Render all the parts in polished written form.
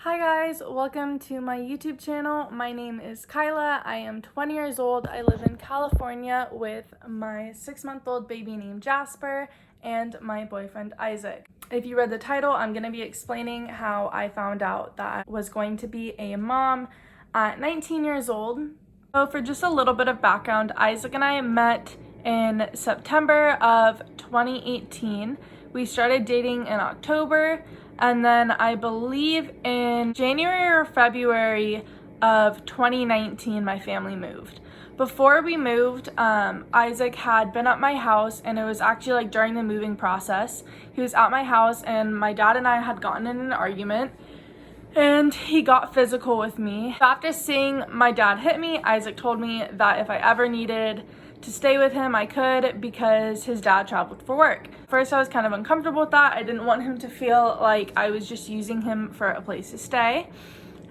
Hi guys, welcome to my YouTube channel. My name is Kyla. I am 20 years old. I live in California with my 6-month-old baby named Jasper and my boyfriend Isaac. If you read the title, I'm going to be explaining how I found out that I was going to be a mom at 19 years old. So for just a little bit of background, Isaac and I met in September of 2018. We started dating in October, and then I believe in January or February of 2019, my family moved. Before we moved, Isaac had been at my house, and it was actually like during the moving process. He was at my house, and my dad and I had gotten in an argument, and he got physical with me. After seeing my dad hit me, Isaac told me that if I ever needed to stay with him, I could, because his dad traveled for work. First, I was kind of uncomfortable with that. I didn't want him to feel like I was just using him for a place to stay.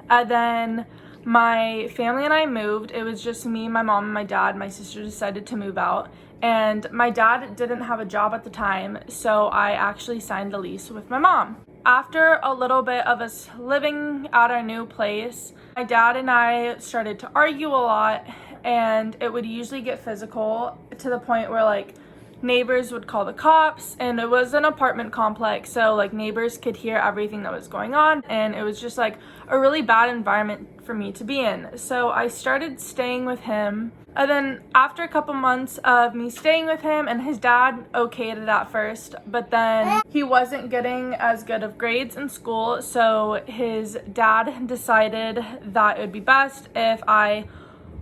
And then my family and I moved. It was just me, my mom, and my dad. My sister decided to move out. And my dad didn't have a job at the time, so I actually signed a lease with my mom. After a little bit of us living at our new place, my dad and I started to argue a lot, and it would usually get physical to the point where like neighbors would call the cops, and it was an apartment complex, so like neighbors could hear everything that was going on, and it was just like a really bad environment for me to be in. So I started staying with him, and then after a couple months of me staying with him, and his dad okayed it at first, but then he wasn't getting as good of grades in school, so his dad decided that it would be best if I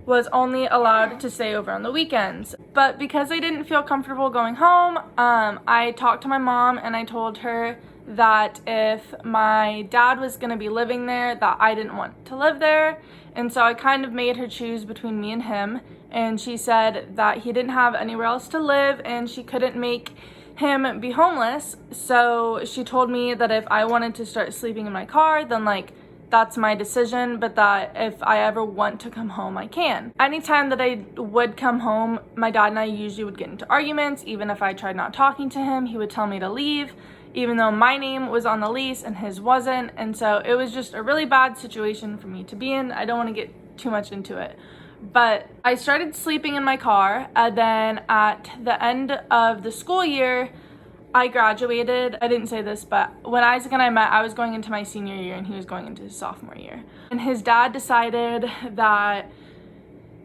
was only allowed to stay over on the weekends. But because I didn't feel comfortable going home, I talked to my mom, and I told her that if my dad was going to be living there, that I didn't want to live there. And so I kind of made her choose between me and him, and she said that he didn't have anywhere else to live and she couldn't make him be homeless. So she told me that if I wanted to start sleeping in my car, then like that's my decision, but that if I ever want to come home, I can. Anytime that I would come home, my dad and I usually would get into arguments. Even if I tried not talking to him, he would tell me to leave, even though my name was on the lease and his wasn't. And so it was just a really bad situation for me to be in. I don't want to get too much into it. But I started sleeping in my car, and then at the end of the school year, I graduated. I didn't say this, but when Isaac and I met, I was going into my senior year and he was going into his sophomore year. And his dad decided that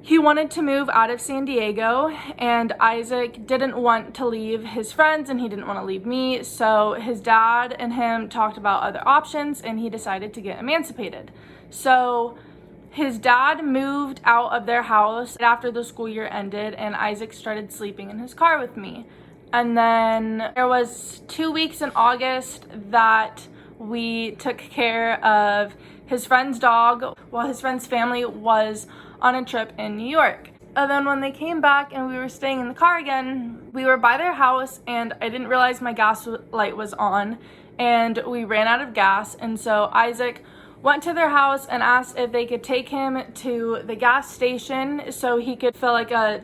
he wanted to move out of San Diego, and Isaac didn't want to leave his friends and he didn't want to leave me. So his dad and him talked about other options, and he decided to get emancipated. So his dad moved out of their house after the school year ended, and Isaac started sleeping in his car with me. And then there was 2 weeks in August that we took care of his friend's dog while his friend's family was on a trip in New York. And then when they came back and we were staying in the car again, we were by their house, and I didn't realize my gas light was on, and we ran out of gas. And so Isaac went to their house and asked if they could take him to the gas station so he could fill like a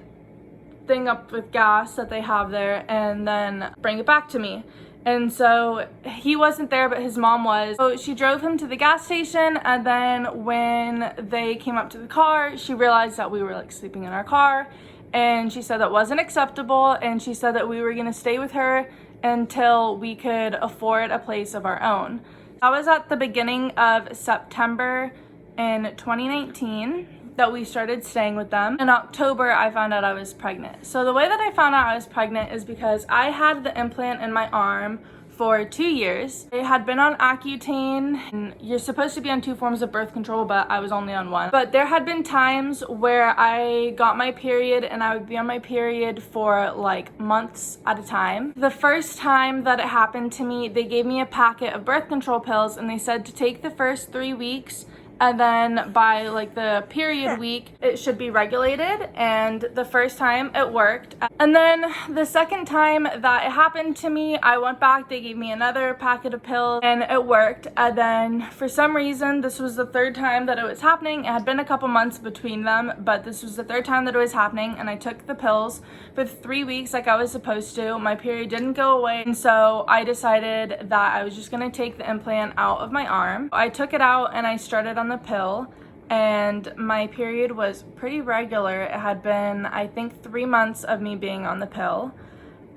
thing up with gas that they have there and then bring it back to me. And so he wasn't there, but his mom was. So she drove him to the gas station, and then when they came up to the car, she realized that we were like sleeping in our car, and she said that wasn't acceptable, and she said that we were gonna stay with her until we could afford a place of our own. That was at the beginning of September in 2019 that we started staying with them. In October, I found out I was pregnant. So the way that I found out I was pregnant is because I had the implant in my arm for 2 years. I had been on Accutane, and you're supposed to be on 2 forms of birth control, but I was only on 1. But there had been times where I got my period, and I would be on my period for like months at a time. The first time that it happened to me, they gave me a packet of birth control pills, and they said to take the first 3 weeks and then by like the period week it should be regulated. And the first time it worked, and then the second time that it happened to me, I went back, they gave me another packet of pills and it worked. And then for some reason, this was the third time that it was happening. It had been a couple months between them, but this was the third time that it was happening, and I took the pills for 3 weeks like I was supposed to. My period didn't go away, and so I decided that I was just gonna take the implant out of my arm. I took it out and I started on the pill, and my period was pretty regular. It had been, I think, 3 months of me being on the pill.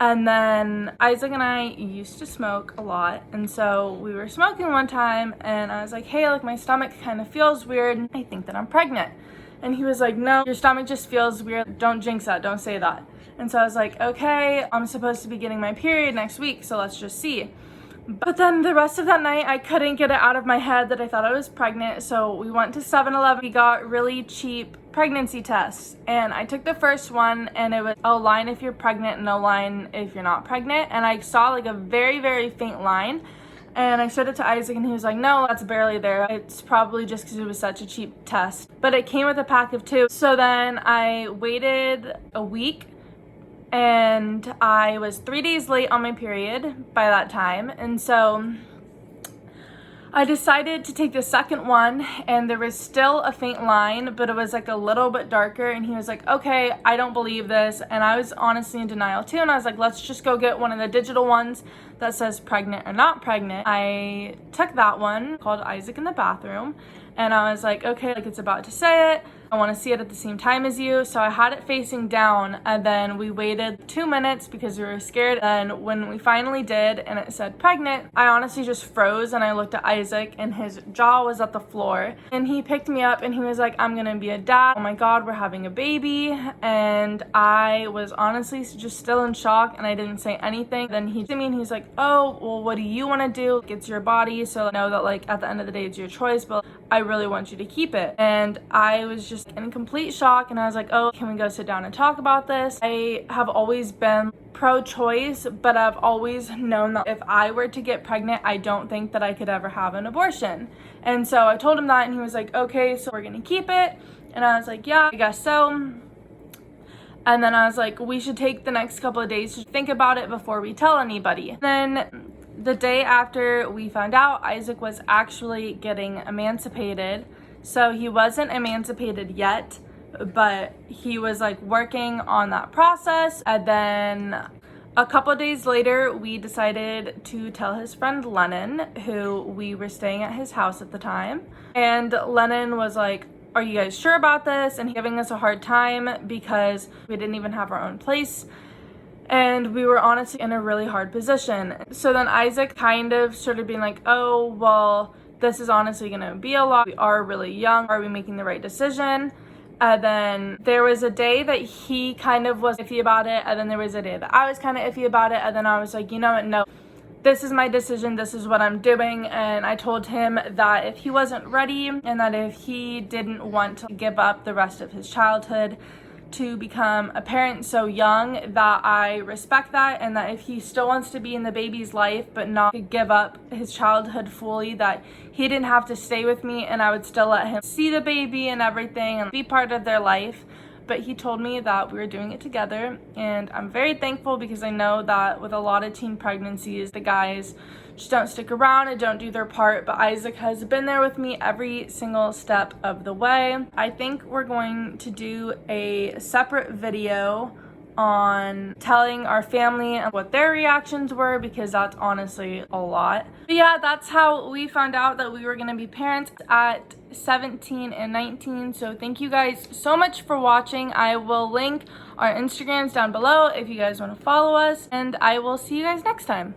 And then Isaac and I used to smoke a lot, and so we were smoking one time and I was like, hey, like my stomach kind of feels weird, I think that I'm pregnant. And he was like, no, your stomach just feels weird, don't jinx that, don't say that. And so I was like, okay, I'm supposed to be getting my period next week, so let's just see. But then the rest of that night, I couldn't get it out of my head that I thought I was pregnant. So we went to 7-Eleven. We got really cheap pregnancy tests. And I took the first one, and it was a line if you're pregnant, no line if you're not pregnant. And I saw like a very, very faint line. And I showed it to Isaac, and he was like, no, that's barely there. It's probably just because it was such a cheap test. But it came with a pack of 2. So then I waited a week, and I was 3 days late on my period by that time. And so I decided to take the second one, and there was still a faint line, but it was like a little bit darker. And he was like, okay, I don't believe this. And I was honestly in denial too. And I was like, let's just go get one of the digital ones that says pregnant or not pregnant. I took that one, called Isaac in the bathroom, and I was like, okay, like it's about to say it. I want to see it at the same time as you. So I had it facing down, and then we waited 2 minutes because we were scared. And when we finally did and it said pregnant, I honestly just froze, and I looked at Isaac and his jaw was at the floor. And he picked me up and he was like, I'm gonna be a dad. Oh my God, we're having a baby. And I was honestly just still in shock, and I didn't say anything. Then he to me and he's like, oh, well, what do you want to do? It's your body, so I know that like at the end of the day it's your choice, but I really want you to keep it. And I was just in complete shock, and I was like, oh, can we go sit down and talk about this? I have always been pro-choice, but I've always known that if I were to get pregnant, I don't think that I could ever have an abortion. And so I told him that, and he was like, okay, so we're gonna keep it. And I was like, yeah, I guess so. And then I was like, we should take the next couple of days to think about it before we tell anybody. Then the day after we found out, Isaac was actually getting emancipated. So he wasn't emancipated yet, but he was like working on that process. And then a couple of days later, we decided to tell his friend Lennon, who we were staying at his house at the time. And Lennon was like, are you guys sure about this? And giving us a hard time because we didn't even have our own place. And we were honestly in a really hard position. So then Isaac kind of started being like, oh, well, this is honestly gonna be a lot. We are really young. Are we making the right decision? And then there was a day that he kind of was iffy about it. And then there was a day that I was kind of iffy about it. And then I was like, you know what? No, this is my decision. This is what I'm doing. And I told him that if he wasn't ready, and that if he didn't want to give up the rest of his childhood to become a parent so young, that I respect that, and that if he still wants to be in the baby's life but not to give up his childhood fully, that he didn't have to stay with me, and I would still let him see the baby and everything and be part of their life. But he told me that we were doing it together, and I'm very thankful, because I know that with a lot of teen pregnancies, the guys just don't stick around and don't do their part. But Isaac has been there with me every single step of the way. I think we're going to do a separate video on telling our family and what their reactions were, because that's honestly a lot. But yeah, that's how we found out that we were going to be parents at 17 and 19. So thank you guys so much for watching. I will link our Instagrams down below if you guys want to follow us, and I will see you guys next time.